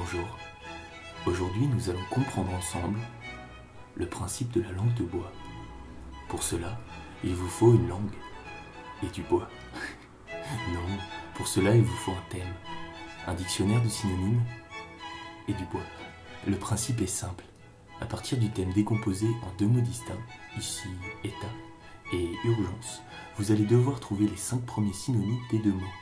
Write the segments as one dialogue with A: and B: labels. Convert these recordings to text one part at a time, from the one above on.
A: Bonjour, aujourd'hui nous allons comprendre ensemble le principe de la langue de bois. Pour cela, il vous faut une langue et du bois. Non, pour cela il vous faut un thème, un dictionnaire de synonymes et du bois. Le principe est simple. À partir du thème décomposé en deux mots distincts, ici état et urgence, vous allez devoir trouver les 5 premiers synonymes des deux mots.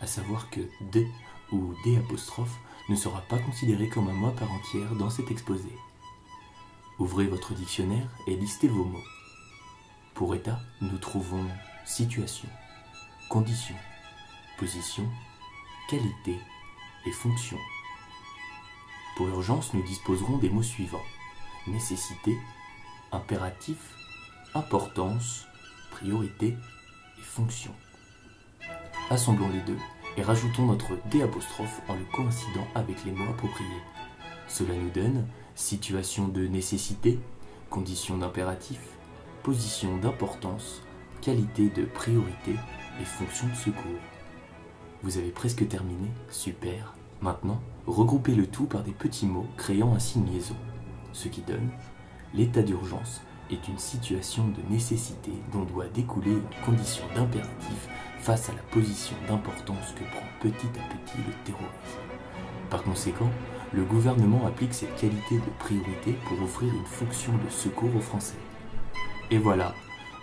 A: À savoir que de ou des apostrophes ne sera pas considéré comme un mot à part entière dans cet exposé. Ouvrez votre dictionnaire et listez vos mots. Pour état, nous trouvons situation, condition, position, qualité et fonction. Pour urgence, nous disposerons des mots suivants: nécessité, impératif, importance, priorité et fonction. Assemblons les deux et rajoutons notre D' en le coïncidant avec les mots appropriés. Cela nous donne situation de nécessité, condition d'impératif, position d'importance, qualité de priorité et fonction de secours. Vous avez presque terminé, super. Maintenant, regroupez le tout par des petits mots créant un signe liaison, ce qui donne l'état d'urgence est une situation de nécessité dont doit découler une condition d'impératif face à la position d'importance que prend petit à petit le terrorisme. Par conséquent, le gouvernement applique cette qualité de priorité pour offrir une fonction de secours aux Français. Et voilà,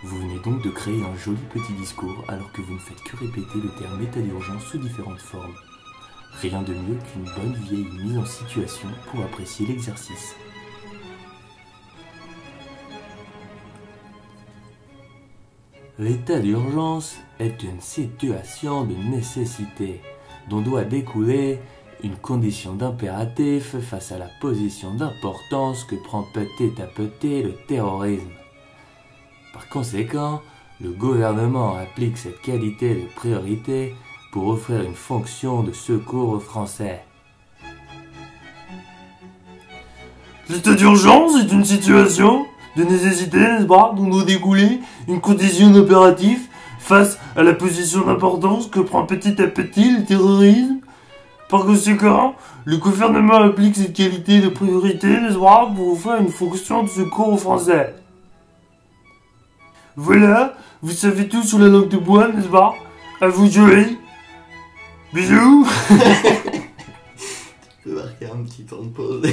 A: vous venez donc de créer un joli petit discours alors que vous ne faites que répéter le terme état d'urgence sous différentes formes. Rien de mieux qu'une bonne vieille mise en situation pour apprécier l'exercice. L'état d'urgence est une situation de nécessité dont doit découler une condition d'impératif face à la position d'importance que prend petit à petit le terrorisme. Par conséquent, le gouvernement applique cette qualité de priorité pour offrir une fonction de secours aux Français.
B: L'état d'urgence est une situation de nécessité, n'est-ce pas, dont doit découler une condition d'impératif face à la position d'importance que prend petit à petit le terrorisme. Par conséquent, le gouvernement applique cette qualité de priorité, n'est-ce pas, pour offrir une fonction de secours aux Français. Voilà, vous savez tout sur la langue de bois, n'est-ce pas? À vous de jouer. Bisous.
C: Tu peux marquer un petit temps de pause.